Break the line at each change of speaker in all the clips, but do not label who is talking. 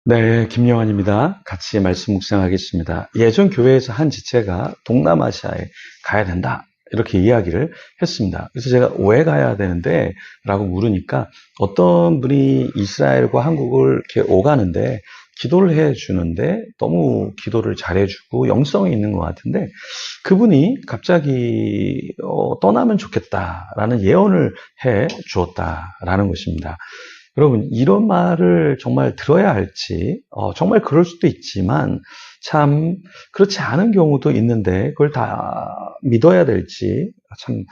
네, 김영환입니다. 같이 말씀 묵상하겠습니다. 예전 교회에서 한 지체가 동남아시아에 가야 된다. 이렇게 이야기를 했습니다. 그래서 제가 왜 가야 되는데? 라고 물으니까 어떤 분이 이스라엘과 한국을 이렇게 오가는데 기도를 해주는데 너무 기도를 잘해주고 영성이 있는 것 같은데 그분이 갑자기 떠나면 좋겠다라는 예언을 해 주었다라는 것입니다. 여러분, 이런 말을 정말 들어야 할지, 정말 그럴 수도 있지만, 참, 그렇지 않은 경우도 있는데, 그걸 다 믿어야 될지, 참,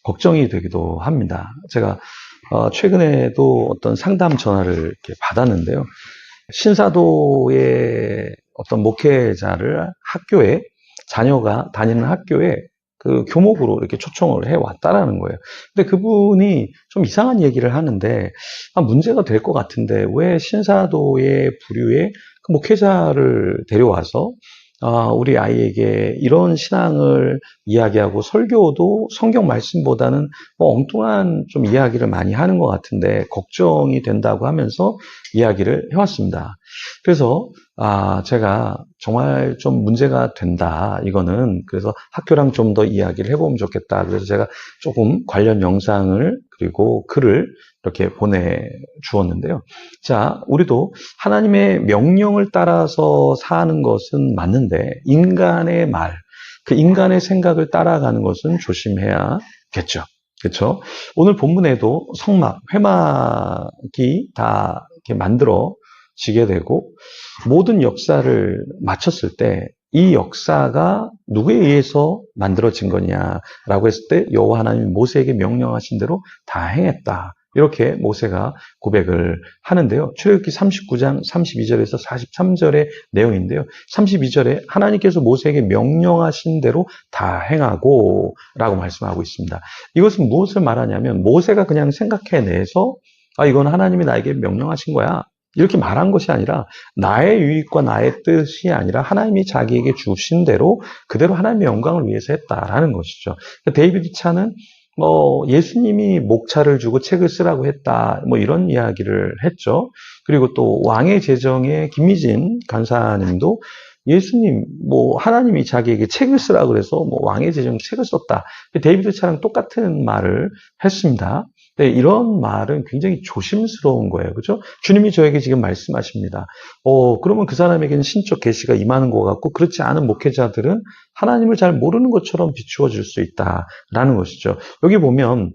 걱정이 되기도 합니다. 제가, 최근에도 어떤 상담 전화를 이렇게 받았는데요. 신사도의 어떤 목회자를 학교에, 자녀가 다니는 학교에 그 교목으로 이렇게 초청을 해 왔다라는 거예요. 근데 그분이 좀 이상한 얘기를 하는데, 문제가 될 것 같은데, 왜 신사도의 부류의 그 목회자를 데려와서, 우리 아이에게 이런 신앙을 이야기하고 설교도 성경 말씀보다는 뭐 엉뚱한 좀 이야기를 많이 하는 것 같은데, 걱정이 된다고 하면서 이야기를 해왔습니다. 그래서 제가 정말 좀 문제가 된다. 이거는 그래서 학교랑 좀 더 이야기를 해보면 좋겠다. 그래서 제가 조금 관련 영상을 그리고 글을 이렇게 보내주었는데요. 자, 우리도 하나님의 명령을 따라서 사는 것은 맞는데 인간의 말, 그 인간의 생각을 따라가는 것은 조심해야겠죠. 그렇죠? 오늘 본문에도 성막, 회막이 다 이렇게 만들어지게 되고 모든 역사를 마쳤을 때 이 역사가 누구에 의해서 만들어진 거냐라고 했을 때 여호와 하나님이 모세에게 명령하신 대로 다 행했다. 이렇게 모세가 고백을 하는데요. 출애굽기 39장 32절에서 43절의 내용인데요. 32절에 하나님께서 모세에게 명령하신 대로 다 행하고 라고 말씀하고 있습니다. 이것은 무엇을 말하냐면 모세가 그냥 생각해내서 이건 하나님이 나에게 명령하신 거야. 이렇게 말한 것이 아니라 나의 유익과 나의 뜻이 아니라 하나님이 자기에게 주신 대로 그대로 하나님의 영광을 위해서 했다라는 것이죠. 데이비드 차는 예수님이 목차를 주고 책을 쓰라고 했다. 뭐 이런 이야기를 했죠. 그리고 또 왕의 제정의 김미진 간사님도 예수님, 하나님이 자기에게 책을 쓰라고 그래서 왕의 제정 책을 썼다. 데이비드 차랑 똑같은 말을 했습니다. 네, 이런 말은 굉장히 조심스러운 거예요. 그죠? 주님이 저에게 지금 말씀하십니다. 그러면 그 사람에게는 신적 계시가 임하는 것 같고, 그렇지 않은 목회자들은 하나님을 잘 모르는 것처럼 비추어 줄 수 있다라는 것이죠. 여기 보면,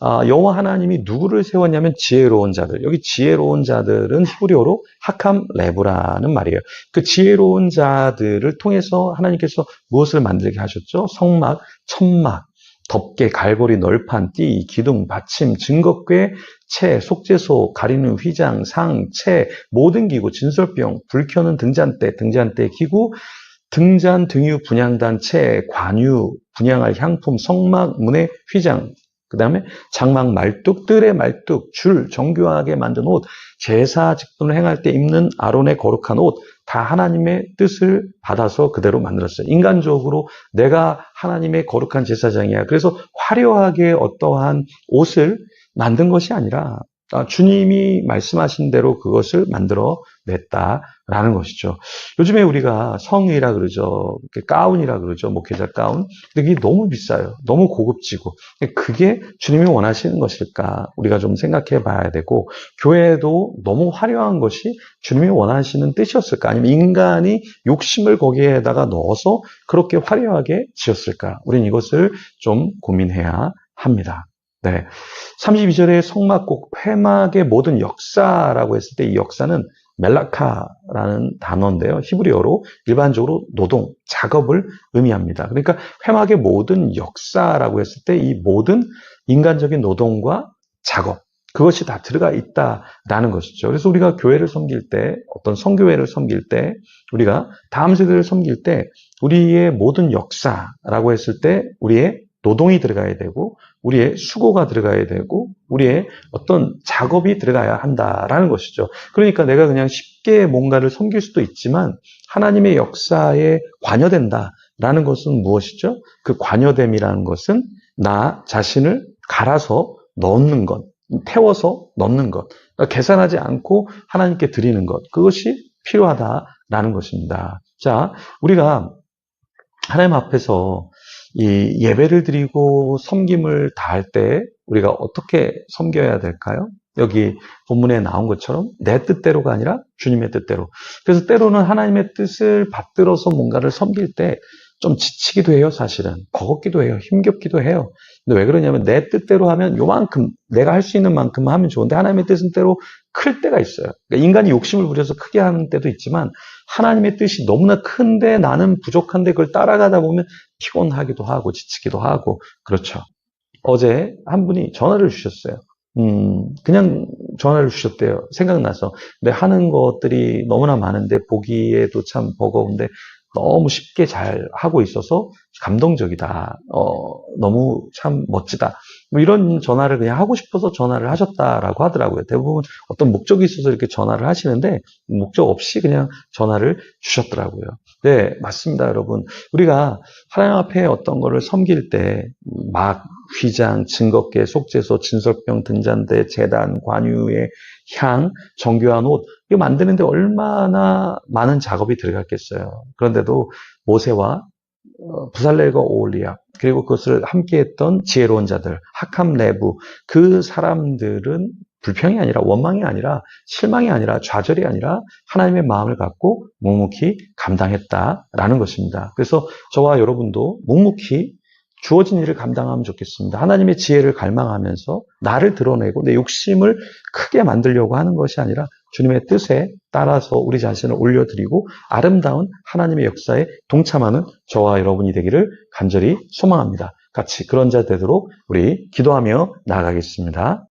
여호와 하나님이 누구를 세웠냐면 지혜로운 자들. 여기 지혜로운 자들은 히브리어로 하캄 레브라는 말이에요. 그 지혜로운 자들을 통해서 하나님께서 무엇을 만들게 하셨죠? 성막, 천막, 덮개, 갈고리, 널판, 띠, 기둥, 받침, 증거궤, 채, 속죄소, 가리는 휘장, 상, 채, 모든 기구, 진설병, 불 켜는 등잔대, 등잔대 기구, 등잔, 등유, 분향단, 채, 관유, 분향할 향품, 성막, 문의 휘장, 그 다음에 장막 말뚝, 뜰의 말뚝, 줄, 정교하게 만든 옷, 제사 직분을 행할 때 입는 아론의 거룩한 옷, 다 하나님의 뜻을 받아서 그대로 만들었어요. 인간적으로 내가 하나님의 거룩한 제사장이야. 그래서 화려하게 어떠한 옷을 만든 것이 아니라 주님이 말씀하신 대로 그것을 만들어 냈다라는 것이죠. 요즘에 우리가 성의라 그러죠. 가운이라 그러죠. 목회자 가운. 근데 그게 너무 비싸요. 너무 고급지고. 그게 주님이 원하시는 것일까? 우리가 좀 생각해 봐야 되고, 교회도 너무 화려한 것이 주님이 원하시는 뜻이었을까? 아니면 인간이 욕심을 거기에다가 넣어서 그렇게 화려하게 지었을까? 우린 이것을 좀 고민해야 합니다. 네. 32절에 성막곡 회막의 모든 역사라고 했을 때 이 역사는 멜라카라는 단어인데요. 히브리어로 일반적으로 노동, 작업을 의미합니다. 그러니까 회막의 모든 역사라고 했을 때 이 모든 인간적인 노동과 작업, 그것이 다 들어가 있다라는 것이죠. 그래서 우리가 교회를 섬길 때, 어떤 성교회를 섬길 때, 우리가 다음 세대를 섬길 때 우리의 모든 역사라고 했을 때 우리의 노동이 들어가야 되고 우리의 수고가 들어가야 되고 우리의 어떤 작업이 들어가야 한다라는 것이죠. 그러니까 내가 그냥 쉽게 뭔가를 섬길 수도 있지만 하나님의 역사에 관여된다라는 것은 무엇이죠? 그 관여됨이라는 것은 나 자신을 갈아서 넣는 것, 태워서 넣는 것, 그러니까 계산하지 않고 하나님께 드리는 것, 그것이 필요하다라는 것입니다. 자, 우리가 하나님 앞에서 이 예배를 드리고 섬김을 다할 때 우리가 어떻게 섬겨야 될까요? 여기 본문에 나온 것처럼 내 뜻대로가 아니라 주님의 뜻대로. 그래서 때로는 하나님의 뜻을 받들어서 뭔가를 섬길 때 좀 지치기도 해요, 사실은. 버겁기도 해요, 힘겹기도 해요. 근데 왜 그러냐면 내 뜻대로 하면 요만큼, 내가 할 수 있는 만큼 하면 좋은데 하나님의 뜻은 때로 클 때가 있어요. 그러니까 인간이 욕심을 부려서 크게 하는 때도 있지만 하나님의 뜻이 너무나 큰데 나는 부족한데 그걸 따라가다 보면 피곤하기도 하고 지치기도 하고 그렇죠. 어제 한 분이 전화를 주셨어요. 그냥 전화를 주셨대요. 생각나서. 근데 하는 것들이 너무나 많은데 보기에도 참 버거운데 너무 쉽게 잘 하고 있어서 감동적이다. 너무 참 멋지다. 뭐 이런 전화를 그냥 하고 싶어서 전화를 하셨다라고 하더라고요. 대부분 어떤 목적이 있어서 이렇게 전화를 하시는데 목적 없이 그냥 전화를 주셨더라고요. 네, 맞습니다, 여러분. 우리가 하나님 앞에 어떤 거를 섬길 때 막 휘장, 증거계, 속죄소, 진설병, 등잔대, 제단, 관유의 향, 정교한 옷 이거 만드는데 얼마나 많은 작업이 들어갔겠어요. 그런데도 모세와 부살렐과 오홀리압 그리고 그것을 함께했던 지혜로운 자들, 학함 내부 그 사람들은 불평이 아니라 원망이 아니라 실망이 아니라 좌절이 아니라 하나님의 마음을 갖고 묵묵히 감당했다라는 것입니다. 그래서 저와 여러분도 묵묵히 주어진 일을 감당하면 좋겠습니다. 하나님의 지혜를 갈망하면서 나를 드러내고 내 욕심을 크게 만들려고 하는 것이 아니라 주님의 뜻에 따라서 우리 자신을 올려드리고 아름다운 하나님의 역사에 동참하는 저와 여러분이 되기를 간절히 소망합니다. 같이 그런 자 되도록 우리 기도하며 나아가겠습니다.